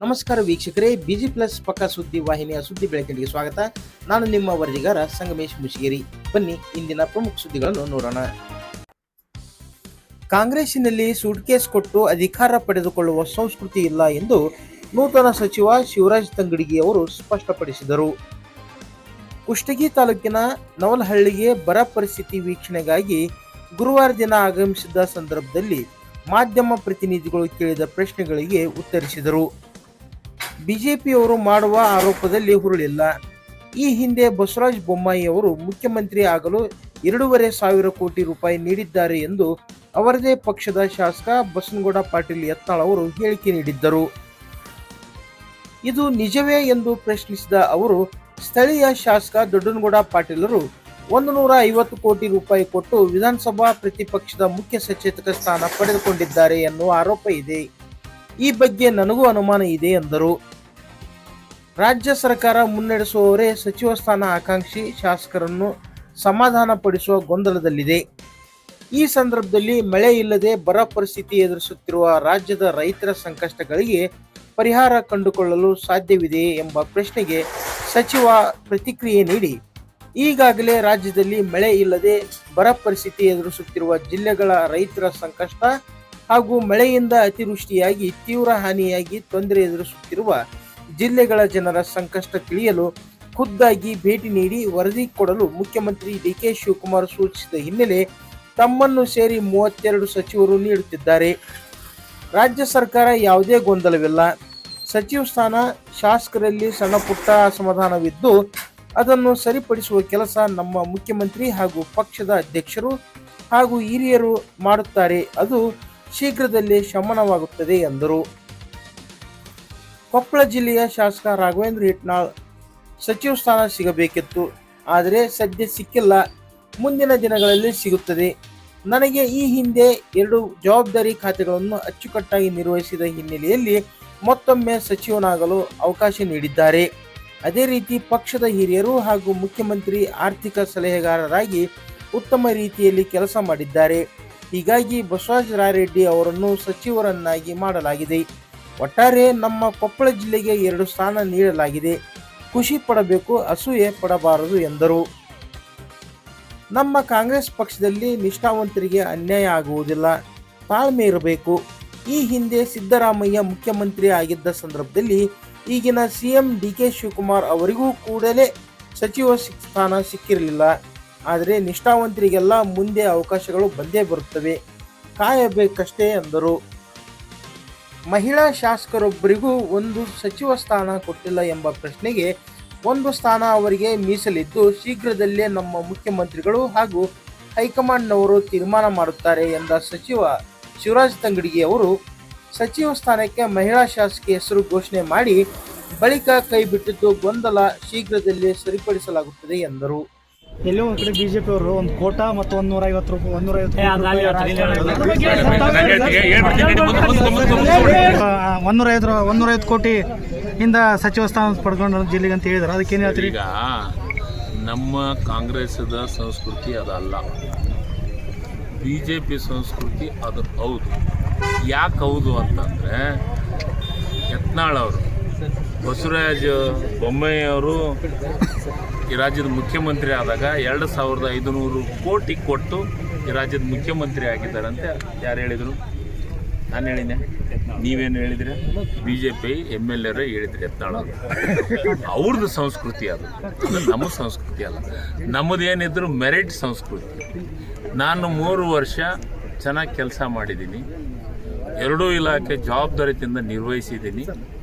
ನಮಸ್ಕಾರ ವೀಕ್ಷಕರೇ, busy plus ಪಕ್ಕ ಸುದ್ದಿ ವಾಹಿನಿಯ ಸುದ್ದಿ ಬೆಳಕಿಗೆ ಸ್ವಾಗತ. ನಾನು ನಿಮ್ಮ ವರದಿಗಾರ ಸಂಗಮೇಶ್ ಮುಷಿಗೇರಿ. ಬನ್ನಿ ಇಂದಿನ ಪ್ರಮುಖ ಸುದ್ದಿಗಳನ್ನು ನೋಡೋಣ. ಕಾಂಗ್ರೆಸ್ಸಿನಲ್ಲಿ ಸೂಟ್ಕೇಸ್ ಕೊಟ್ಟು ಅಧಿಕಾರ ಪಡೆದುಕೊಳ್ಳುವ ಸಂಸ್ಕೃತಿ ಇಲ್ಲ ಎಂದು ನೂತನ ಸಚಿವ ಶಿವರಾಜ್ ತಂಗಡಗಿ ಅವರು ಸ್ಪಷ್ಟಪಡಿಸಿದರು. ಕುಷ್ಟಗಿ ತಾಲೂಕಿನ ನವಲಹಳ್ಳಿಗೆ ಬರ ಪರಿಸ್ಥಿತಿ ವೀಕ್ಷಣೆಗಾಗಿ ಗುರುವಾರ ದಿನ ಆಗಮಿಸಿದ ಸಂದರ್ಭದಲ್ಲಿ ಮಾಧ್ಯಮ ಪ್ರತಿನಿಧಿಗಳು ಕೇಳಿದ ಪ್ರಶ್ನೆಗಳಿಗೆ ಉತ್ತರಿಸಿದರು. ಬಿಜೆಪಿಯವರು ಮಾಡುವ ಆರೋಪದಲ್ಲಿ ಹುರುಳಿಲ್ಲ. ಈ ಹಿಂದೆ ಬಸವರಾಜ ಬೊಮ್ಮಾಯಿ ಅವರು ಮುಖ್ಯಮಂತ್ರಿ ಆಗಲು 2,500 ಕೋಟಿ ರೂಪಾಯಿ ನೀಡಿದ್ದಾರೆ ಎಂದು ಅವರದೇ ಪಕ್ಷದ ಶಾಸಕ ಬಸನಗೌಡ ಪಾಟೀಲ್ ಯತ್ನಾಳ್ ಅವರು ಹೇಳಿಕೆ ನೀಡಿದ್ದರು. ಇದು ನಿಜವೇ ಎಂದು ಪ್ರಶ್ನಿಸಿದ ಅವರು, ಸ್ಥಳೀಯ ಶಾಸಕ ದೊಡ್ಡನಗೌಡ ಪಾಟೀಲರು 150 ಕೋಟಿ ರೂಪಾಯಿ ಕೊಟ್ಟು ವಿಧಾನಸಭಾ ಪ್ರತಿಪಕ್ಷದ ಮುಖ್ಯ ಸಚೇತಕ ಸ್ಥಾನ ಪಡೆದುಕೊಂಡಿದ್ದಾರೆ ಎನ್ನುವ ಆರೋಪ ಇದೆ. ಈ ಬಗ್ಗೆ ನನಗೂ ಅನುಮಾನ ಇದೆ ಎಂದರು. ರಾಜ್ಯ ಸರ್ಕಾರ ಮುನ್ನಡೆಸುವವರೇ ಸಚಿವ ಸ್ಥಾನ ಆಕಾಂಕ್ಷಿ ಶಾಸಕರನ್ನು ಸಮಾಧಾನ ಪಡಿಸುವ ಗೊಂದಲದಲ್ಲಿದೆ. ಈ ಸಂದರ್ಭದಲ್ಲಿ ಮಳೆ ಇಲ್ಲದೆ ಬರ ಪರಿಸ್ಥಿತಿ ಎದುರಿಸುತ್ತಿರುವ ರಾಜ್ಯದ ರೈತರ ಸಂಕಷ್ಟಗಳಿಗೆ ಪರಿಹಾರ ಕಂಡುಕೊಳ್ಳಲು ಸಾಧ್ಯವಿದೆಯೇ ಎಂಬ ಪ್ರಶ್ನೆಗೆ ಸಚಿವ ಪ್ರತಿಕ್ರಿಯೆ ನೀಡಿ, ಈಗಾಗಲೇ ರಾಜ್ಯದಲ್ಲಿ ಮಳೆ ಇಲ್ಲದೆ ಬರ ಪರಿಸ್ಥಿತಿ ಎದುರಿಸುತ್ತಿರುವ ಜಿಲ್ಲೆಗಳ ರೈತರ ಸಂಕಷ್ಟ ಹಾಗೂ ಮಳೆಯಿಂದ ಅತಿವೃಷ್ಟಿಯಾಗಿ ತೀವ್ರ ಹಾನಿಯಾಗಿ ತೊಂದರೆ ಎದುರಿಸುತ್ತಿರುವ ಜಿಲ್ಲೆಗಳ ಜನರ ಸಂಕಷ್ಟ ತಿಳಿಯಲು ಖುದ್ದಾಗಿ ಭೇಟಿ ನೀಡಿ ವರದಿ ಕೊಡಲು ಮುಖ್ಯಮಂತ್ರಿ ಡಿಕೆ ಶಿವಕುಮಾರ್ ಸೂಚಿಸಿದ ಹಿನ್ನೆಲೆ ತಮ್ಮನ್ನು ಸೇರಿ 32 ಸಚಿವರು ನೀಡುತ್ತಿದ್ದಾರೆ. ರಾಜ್ಯ ಸರ್ಕಾರ ಯಾವುದೇ ಗೊಂದಲವಿಲ್ಲ. ಸಚಿವ ಸ್ಥಾನ ಶಾಸಕರಲ್ಲಿ ಸಣ್ಣಪುಟ್ಟ ಅಸಮಾಧಾನವಿದ್ದು ಅದನ್ನು ಸರಿಪಡಿಸುವ ಕೆಲಸ ನಮ್ಮ ಮುಖ್ಯಮಂತ್ರಿ ಹಾಗೂ ಪಕ್ಷದ ಅಧ್ಯಕ್ಷರು ಹಾಗೂ ಹಿರಿಯರು ಮಾಡುತ್ತಾರೆ. ಅದು ಶೀಘ್ರದಲ್ಲೇ ಶಮನವಾಗುತ್ತದೆ ಎಂದರು. ಕೊಪ್ಪಳ ಜಿಲ್ಲೆಯ ಶಾಸಕ ರಾಘವೇಂದ್ರ ಹಿಟ್ನಾಳ್ ಸಚಿವ ಸ್ಥಾನ ಸಿಗಬೇಕಿತ್ತು, ಆದರೆ ಸದ್ಯ ಸಿಕ್ಕಿಲ್ಲ. ಮುಂದಿನ ದಿನಗಳಲ್ಲಿ ಸಿಗುತ್ತದೆ. ನನಗೆ ಈ ಹಿಂದೆ 2 ಜವಾಬ್ದಾರಿ ಖಾತೆಗಳನ್ನು ಅಚ್ಚುಕಟ್ಟಾಗಿ ನಿರ್ವಹಿಸಿದ ಹಿನ್ನೆಲೆಯಲ್ಲಿ ಮತ್ತೊಮ್ಮೆ ಸಚಿವನಾಗಲು ಅವಕಾಶ ನೀಡಿದ್ದಾರೆ. ಅದೇ ರೀತಿ ಪಕ್ಷದ ಹಿರಿಯರು ಹಾಗೂ ಮುಖ್ಯಮಂತ್ರಿ ಆರ್ಥಿಕ ಸಲಹೆಗಾರರಾಗಿ ಉತ್ತಮ ರೀತಿಯಲ್ಲಿ ಕೆಲಸ ಮಾಡಿದ್ದಾರೆ. ಹೀಗಾಗಿ ಬಸವರಾಜ ರಾಯರೆಡ್ಡಿ ಅವರನ್ನು ಸಚಿವರನ್ನಾಗಿ ಮಾಡಲಾಗಿದೆ. ಒಟ್ಟಾರೆ ನಮ್ಮ ಕೊಪ್ಪಳ ಜಿಲ್ಲೆಗೆ 2 ಸ್ಥಾನ ನೀಡಲಾಗಿದೆ. ಖುಷಿ ಪಡಬೇಕು, ಅಸೂಯೆ ಪಡಬಾರದು ಎಂದರು. ನಮ್ಮ ಕಾಂಗ್ರೆಸ್ ಪಕ್ಷದಲ್ಲಿ ನಿಷ್ಠಾವಂತರಿಗೆ ಅನ್ಯಾಯ ಆಗುವುದಿಲ್ಲ, ತಾಳ್ಮೆ ಇರಬೇಕು. ಈ ಹಿಂದೆ ಸಿದ್ದರಾಮಯ್ಯ ಮುಖ್ಯಮಂತ್ರಿ ಆಗಿದ್ದ ಸಂದರ್ಭದಲ್ಲಿ ಈಗಿನ ಸಿಎಂ ಡಿಕೆ ಶಿವಕುಮಾರ್ ಅವರಿಗೂ ಕೂಡಲೇ ಸಚಿವ ಸ್ಥಾನ ಸಿಕ್ಕಿರಲಿಲ್ಲ. ಆದರೆ ನಿಷ್ಠಾವಂತರಿಗೆಲ್ಲ ಮುಂದೆ ಅವಕಾಶಗಳು ಬಂದೇ ಬರುತ್ತವೆ, ಕಾಯಬೇಕಷ್ಟೇ ಎಂದರು. ಮಹಿಳಾ ಶಾಸಕರೊಬ್ಬರಿಗೂ 1 ಸಚಿವ ಸ್ಥಾನ ಕೊಟ್ಟಿಲ್ಲ ಎಂಬ ಪ್ರಶ್ನೆಗೆ 1 ಸ್ಥಾನ ಅವರಿಗೆ ಮೀಸಲಿದ್ದು ಶೀಘ್ರದಲ್ಲೇ ನಮ್ಮ ಮುಖ್ಯಮಂತ್ರಿಗಳು ಹಾಗೂ ಹೈಕಮಾಂಡ್ನವರು ತೀರ್ಮಾನ ಮಾಡುತ್ತಾರೆ ಎಂದ ಸಚಿವ ಶಿವರಾಜ್ ತಂಗಡಗಿ ಅವರು, ಸಚಿವ ಸ್ಥಾನಕ್ಕೆ ಮಹಿಳಾ ಶಾಸಕಿ ಹೆಸರು ಘೋಷಣೆ ಮಾಡಿ ಬಳಿಕ ಕೈ ಬಿಟ್ಟಿದ್ದು ಗೊಂದಲ ಶೀಘ್ರದಲ್ಲೇ ಸರಿಪಡಿಸಲಾಗುತ್ತದೆ ಎಂದರು. ಎಲ್ಲೋ ಒಂದು ಕಡೆ ಬಿಜೆಪಿ ಅವರು 1 ಕೋಟಾ ಮತ್ತು 150 ಕೋಟಿ ಇಂದ ಸಚಿವ ಸ್ಥಾನ ಪಡ್ಕೊಂಡು ಜಿಲ್ಲೆಗೆ ಅಂತ ಹೇಳಿದ್ರು. ಅದಕ್ಕೇನು ಹೇಳ್ತೀರಿ? ಈಗ ನಮ್ಮ ಕಾಂಗ್ರೆಸ್ದ ಸಂಸ್ಕೃತಿ ಅದಲ್ಲ, ಬಿಜೆಪಿ ಸಂಸ್ಕೃತಿ ಅದು ಹೌದು. ಯಾಕೆ ಹೌದು ಅಂತಂದರೆ, ಯತ್ನಾಳ್ ಅವರು ಬಸವರಾಜ ಬೊಮ್ಮಾಯಿ ಅವರು ಈ ರಾಜ್ಯದ ಮುಖ್ಯಮಂತ್ರಿ ಆದಾಗ 2,500 ಕೋಟಿ ಕೊಟ್ಟು ಈ ರಾಜ್ಯದ ಮುಖ್ಯಮಂತ್ರಿ ಆಗಿದ್ದಾರೆ ಅಂತ ಯಾರು ಹೇಳಿದರು? ನಾನು ಹೇಳಿದ್ದೆ? ನೀವೇನು ಹೇಳಿದ್ರಿ? BJP MLA ಹೇಳಿದ್ರಿ ಯತ್ನಾಳ್ ಅವರು. ಅವ್ರದ್ದು ಸಂಸ್ಕೃತಿ ಅದು ನಮ್ಮ ಸಂಸ್ಕೃತಿ ಅಲ್ಲ. ನಮ್ಮದೇನಿದ್ರು ಮೆರಿಟ್ ಸಂಸ್ಕೃತಿ. ನಾನು 3 ವರ್ಷ ಚೆನ್ನಾಗಿ ಕೆಲಸ ಮಾಡಿದ್ದೀನಿ, 2 ಇಲಾಖೆ ಜವಾಬ್ದಾರಿಯಿಂದ ನಿರ್ವಹಿಸಿದ್ದೀನಿ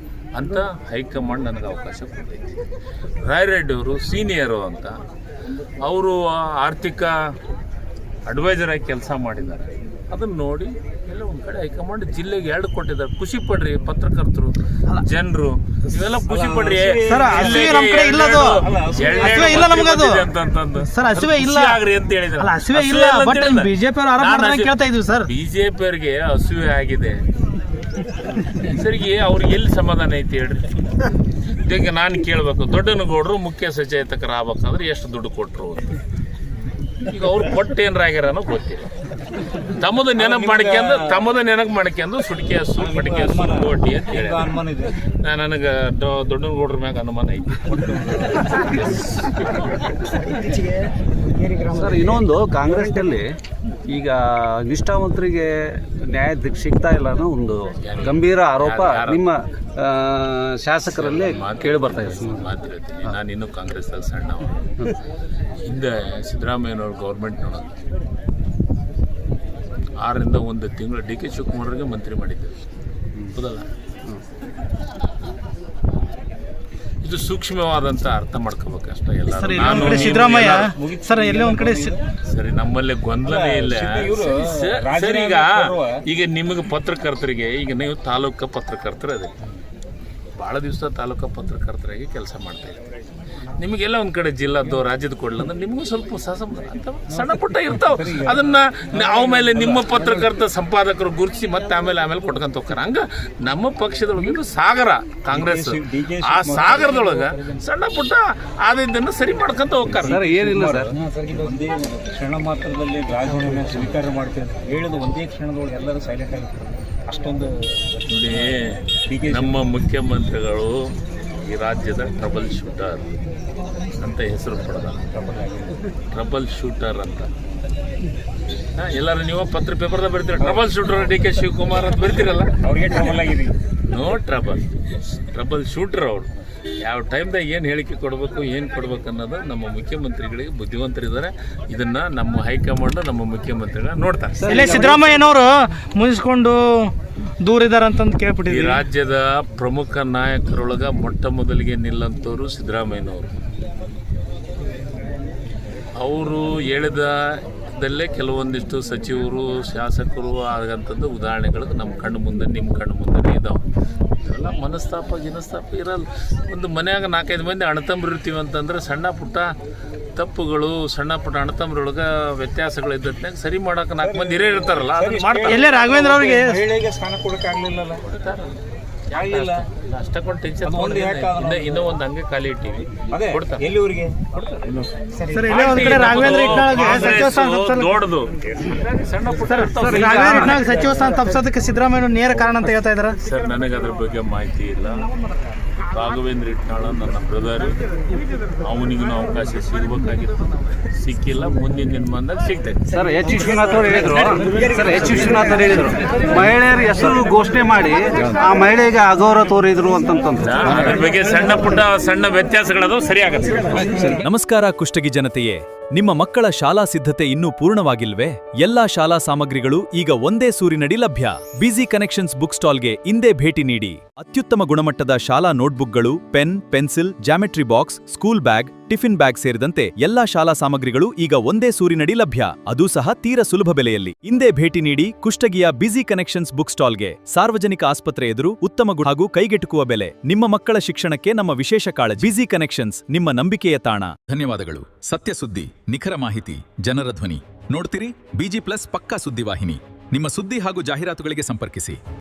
ಅಂತ ಹೈಕಮಾಂಡ್ ನನಗೆ ಅವಕಾಶ ಕೊಟ್ಟೈತಿ. ರಾಯರೆಡ್ಡಿ ಅವರು ಸೀನಿಯರು ಅಂತ ಅವರು ಆರ್ಥಿಕ ಅಡ್ವೈಸರ್ ಆಗಿ ಕೆಲಸ ಮಾಡಿದ್ದಾರೆ. ಅದನ್ನು ನೋಡಿ ಎಲ್ಲ ಒಂದು ಕಡೆ ಹೈಕಮಾಂಡ್ ಜಿಲ್ಲೆಗೆ 2 ಕೊಟ್ಟಿದ್ದಾರೆ. ಖುಷಿ ಪಡ್ರಿ ಪತ್ರಕರ್ತರು, ಜನರು, ಇವೆಲ್ಲ ಖುಷಿ ಪಡ್ರಿ. ಬಿಜೆಪಿ ಅವರಿಗೆ ಅಸೂಯೆ ಆಗಿದೆ. ಸರಿಗೆ ಅವ್ರಿಗೆ ಎಲ್ಲಿ ಸಮಾಧಾನ ಐತಿ ಹೇಳ್ರಿ? ಈಗ ನಾನು ಕೇಳಬೇಕು, ದೊಡ್ಡನಗೌಡರು ಮುಖ್ಯ ಸಚೇತಕರಾಗಬೇಕಂದ್ರೆ ಎಷ್ಟು ದುಡ್ಡು ಕೊಟ್ಟರು ಅಂತ. ಈಗ ಅವ್ರು ಕೊಟ್ಟೇನ್ರಾಗ್ಯಾರನೋ ಗೊತ್ತಿಲ್ಲ. ತಮ್ಮದು ನೆನಪು ಮಾಡ್ಕೊಂಡು ಸುಟ್ಕೆ ಹಸು ಪಟಿಕೆ ಹಸು ಕೋಟಿ ಅಂತ ಹೇಳಿ ನನಗೆ ದೊಡ್ಡನಗೌಡ್ರ ಮ್ಯಾಗ ಅನುಮಾನ ಐತಿ. ಸರ್, ಇನ್ನೊಂದು ಕಾಂಗ್ರೆಸ್ನಲ್ಲಿ ಈಗ ನಿಷ್ಠಾವಂತರಿಗೆ ನ್ಯಾಯ ಸಿಗ್ತಾ ಇಲ್ಲ ಅನ್ನೋ ಒಂದು ಗಂಭೀರ ಆರೋಪ ನಿಮ್ಮ ಶಾಸಕರಲ್ಲೇ ಕೇಳಿ ಬರ್ತಾ ಇದೆ. ಮಾತಿರ್ತೀನಿ, ನಾನು ಇನ್ನೂ ಕಾಂಗ್ರೆಸ್ದಾಗ ಸಣ್ಣ ಹಿಂದೆ ಸಿದ್ದರಾಮಯ್ಯನವ್ರ ಗೌರ್ಮೆಂಟ್ ನೋಡೋದು 6 ರಿಂದ 1 ತಿಂಗಳು ಡಿ ಕೆ ಶಿವಕುಮಾರ್ಗೆ ಮಂತ್ರಿ ಮಾಡಿದ್ದೇವೆ, ಹೌದಲ್ಲ? ಇದು ಸೂಕ್ಷ್ಮವಾದಂತ ಅರ್ಥ ಮಾಡ್ಕೋಬೇಕಷ್ಟೇ ಎಲ್ಲರೂ. ನಾನು ಸಿದ್ದರಾಮಯ್ಯ ಸರ್ ಎಲ್ಲೇ ಒಂದ್ ಕಡೆ ಸರಿ, ನಮ್ಮಲ್ಲಿ ಗೊಂದಲನೇ ಇಲ್ಲ ಸರ್. ಈಗ ನಿಮಗೆ ಪತ್ರಕರ್ತರಿಗೆ, ಈಗ ನೀವು ತಾಲೂಕು ಪತ್ರಕರ್ತರು ಅದೇ ಭಾಳ ದಿವಸ ತಾಲೂಕು ಪತ್ರಕರ್ತರಾಗಿ ಕೆಲಸ ಮಾಡ್ತಾ ಇರ್ತೀರಿ. ನಿಮಗೆಲ್ಲ ಒಂದು ಕಡೆ ಜಿಲ್ಲಾದ್ದು ರಾಜ್ಯದ ಕೊಡಲ್ಲ ಅಂದ್ರೆ ನಿಮಗೂ ಸ್ವಲ್ಪ ಸಣ್ಣ ಪುಟ್ಟ ಇರ್ತಾವೆ. ಅದನ್ನ ಆಮೇಲೆ ನಿಮ್ಮ ಪತ್ರಕರ್ತ ಸಂಪಾದಕರು ಗುರುತಿಸಿ ಮತ್ತೆ ಆಮೇಲೆ ಕೊಟ್ಕೊಂತ ಹೋಗ್ತಾರೆ. ಹಂಗ ನಮ್ಮ ಪಕ್ಷದೊಳಗೆ ಇದು ಸಾಗರ ಕಾಂಗ್ರೆಸ್, ಆ ಸಾಗರದೊಳಗೆ ಸಣ್ಣ ಪುಟ್ಟ ಆದಿದ್ದನ್ನು ಸರಿ ಮಾಡ್ಕೊಂತ ಹೋಗ್ತಾರೆ. ಸರ್, ಏನಿಲ್ಲ ಸರ್, ಒಂದೇ ಕ್ಷಣ ಮಾತ್ರದಲ್ಲಿ ರಾಜೀನಾಮೆ ಸ್ವೀಕಾರ ಮಾಡ್ತೀವಿ ಅಂತ ಹೇಳಿದ ಒಂದೇ ಕ್ಷಣದೊಳಗೆ ಎಲ್ಲರೂ ಸೈಲೆಂಟ್ ಆಗಿರ್ತಾರೆ. ಅಷ್ಟೊಂದು ನೋಡಿ, ನಮ್ಮ ಮುಖ್ಯಮಂತ್ರಿಗಳು ಈ ರಾಜ್ಯದ ಟ್ರಬಲ್ ಶೂಟರ್ ಅಂತ ಹೆಸರು ಪಡೆದ. ಟ್ರಬಲ್ ಶೂಟರ್ ಅಂತ ಎಲ್ಲರೂ ನೀವು ಪೇಪರ್ದಾಗ ಬರ್ತೀರ, trouble shooter D K Shivakumar ಅಂತ ಬರ್ತೀರಲ್ಲ, ಅವ್ರಿಗೆ ಟ್ರಬಲ್ ಆಗಿದೆ. ನೋ ಟ್ರಬಲ್ ಶೂಟರ್ ಅವರು. ಯಾವ ಟೈಮ್ದಾಗ ಏನು ಹೇಳಿಕೆ ಕೊಡಬೇಕು, ಏನು ಕೊಡ್ಬೇಕು ಅನ್ನೋದು ನಮ್ಮ ಮುಖ್ಯಮಂತ್ರಿಗಳಿಗೆ ಬುದ್ಧಿವಂತರಿದ್ದಾರೆ. ಇದನ್ನ ನಮ್ಮ ಹೈಕಮಾಂಡ್, ನಮ್ಮ ಮುಖ್ಯಮಂತ್ರಿಗಳ ನೋಡ್ತಾರೆ. ಇಲ್ಲೇ ಸಿದ್ದರಾಮಯ್ಯನವರು ಮುಗಿಸ್ಕೊಂಡು ದೂರ ಇದ್ದಾರೆ ಅಂತಂದು ಈ ಕೇಳ್ಬಿಟ್ಟಿದ್ದೀವಿ. ರಾಜ್ಯದ ಪ್ರಮುಖ ನಾಯಕರೊಳಗ ಮೊಟ್ಟ ಮೊದಲಿಗೆ ನಿಲ್ಲಂತವರು ಸಿದ್ದರಾಮಯ್ಯನವರು. ಅವರು ಹೇಳಿದಲ್ಲೇ ಕೆಲವೊಂದಿಷ್ಟು ಸಚಿವರು, ಶಾಸಕರು ಆಗಂಥದ್ದು ಉದಾಹರಣೆಗಳು ನಮ್ಮ ಕಣ್ಣು ಮುಂದೆ, ನಿಮ್ಮ ಕಣ್ಣು ಮುಂದೆ ಇದಾವೆ. ಇದೆಲ್ಲ ಮನಸ್ತಾಪ ಇರಲ್ಲ. ಒಂದು ಮನ್ಯಾಗ 4-5 ಮಂದಿ ಅಣ್ಣತಂಬ್ರು ಇರ್ತೀವಿ ಅಂತಂದ್ರೆ ಸಣ್ಣ ಪುಟ್ಟ ತಪ್ಪುಗಳು, ಸಣ್ಣ ಪುಟ್ಟ ಅಣ್ಣತಂಬ್ರೊಳಗೆ ವ್ಯತ್ಯಾಸಗಳು ಇದ್ದತ್ನಾಗ ಸರಿ ಮಾಡೋಕೆ 4 ಮಂದಿ ಹಿರಿಯರು ಇರ್ತಾರಲ್ಲ, ಅದನ್ನ ಮಾಡ್ತಾರೆ. ಎಲ್ಲೇ ರಾಘವೇಂದ್ರ ಅವ್ರಿಗೆ ಮಹಿಳೆಗೆ ಸ್ಥಾನ ಕೊಡೋಕ್ಕಾಗಲಿಲ್ಲಲ್ಲ, ಆಗಲಿಲ್ಲ. ಅಷ್ಟ ಕೊಂಡು ಟೆನ್ಷನ್ ಇನ್ನೂ ಒಂದು ಹಂಗೆ ಖಾಲಿ ಇಟ್ಟಿವಿ, ಅದೇ ಕೊಡ್ತಾರೆ. ಎಲ್ಲಿವರೆಗೆ ಸರ್ ಎಲ್ಲೇ ಒಂದ್ ಕಡೆ ರಾಘವೇಂದ್ರ ಇಟ್ನಾಳ್ಗೆ ಸಚಿವ ಸ್ಥಾನ ದೊಡ್ಡದು ಸಣ್ಣ ಪುಟ್ಟ ಇರ್ತಾವೆ. ರಾಘವೇಂದ್ರ ಇಟ್ನಾಳ್ ಸಚಿವ ಸ್ಥಾನ ತಪ್ಪಿಸೋದಕ್ಕೆ ಸಿದ್ದರಾಮಯ್ಯ ನೇರ ಕಾರಣ ಅಂತ ಹೇಳ್ತಾ ಇದ್ದಾರೆ. ಸರ್, ನನಗೆ ಅದ್ರ ಬಗ್ಗೆ ಮಾಹಿತಿ ಇಲ್ಲ. ರಾಘವೇಂದ್ರ ಇಟ್ನಾಳ ನನ್ನ ಬ್ರದರ್, ಅವನಿಗೂ ಅವಕಾಶ ಸಿಗಬೇಕಾಗಿತ್ತು, ಸಿಕ್ಕಿಲ್ಲ. ಮುಂದಿನ ದಿನಮಾನದಲ್ಲಿ ಸಿಗ್ತೈತೆ. ಸರ್, ಎಚ್ ವಿಶ್ವನಾಥ್ ಅವರು ಹೇಳಿದ್ರು ಮಹಿಳೆಯರ ಹೆಸರು ಘೋಷಣೆ ಮಾಡಿ ಆ ಮಹಿಳೆಗೆ ಅಗೌರವ ತೋರಿದ್ರು ಅಂತಂತಂದ್ರೆ ಅದ್ರ ಬಗ್ಗೆ ಸಣ್ಣ ವ್ಯತ್ಯಾಸಗಳದು ಸರಿ ಆಗತ್ತೆ. ನಮಸ್ಕಾರ ಕುಷ್ಟಗಿ ಜನತೆಯೇ, ನಿಮ್ಮ ಮಕ್ಕಳ ಶಾಲಾ ಸಿದ್ಧತೆ ಇನ್ನೂ ಪೂರ್ಣವಾಗಿಲ್ವೇ? ಎಲ್ಲಾ ಶಾಲಾ ಸಾಮಗ್ರಿಗಳು ಈಗ ಒಂದೇ ಸೂರಿನಡಿ ಲಭ್ಯ. ಬಿಜಿ ಕನೆಕ್ಷನ್ಸ್ ಬುಕ್ ಸ್ಟಾಲ್ಗೆ ಇಂದೇ ಭೇಟಿ ನೀಡಿ. ಅತ್ಯುತ್ತಮ ಗುಣಮಟ್ಟದ ಶಾಲಾ ನೋಟ್ಬುಕ್ಗಳು, pen, pencil, geometry box, school bag, tiffin bag ಸೇರಿದಂತೆ ಎಲ್ಲಾ ಶಾಲಾ ಸಾಮಗ್ರಿಗಳು ಈಗ ಒಂದೇ ಸೂರಿನಡಿ ಲಭ್ಯ, ಅದೂ ಸಹ ತೀರ ಸುಲಭ ಬೆಲೆಯಲ್ಲಿ. ಇಂದೇ ಭೇಟಿ ನೀಡಿ ಕುಷ್ಟಗಿಯ ಬಿಜಿ ಕನೆಕ್ಷನ್ಸ್ ಬುಕ್ ಸ್ಟಾಲ್ಗೆ. ಸಾರ್ವಜನಿಕ ಆಸ್ಪತ್ರೆ ಎದುರು ಉತ್ತಮ ಹಾಗೂ ಕೈಗೆಟುಕುವ ಬೆಲೆ. ನಿಮ್ಮ ಮಕ್ಕಳ ಶಿಕ್ಷಣಕ್ಕೆ ನಮ್ಮ ವಿಶೇಷ ಕಾಳಜಿ. ಬಿಜಿ ಕನೆಕ್ಷನ್ಸ್, ನಿಮ್ಮ ನಂಬಿಕೆಯ ತಾಣ. ಧನ್ಯವಾದಗಳು. ಸತ್ಯ ಸುದ್ದಿ, ನಿಖರ ಮಾಹಿತಿ, ಜನರ ಧ್ವನಿ ನೋಡ್ತೀರಿ. ಬಿಜಿ ಪ್ಲಸ್ ಪಕ್ಕಾ ಸುದ್ದಿವಾಹಿನಿ. ನಿಮ್ಮ ಸುದ್ದಿ ಹಾಗೂ ಜಾಹೀರಾತುಗಳಿಗೆ ಸಂಪರ್ಕಿಸಿ.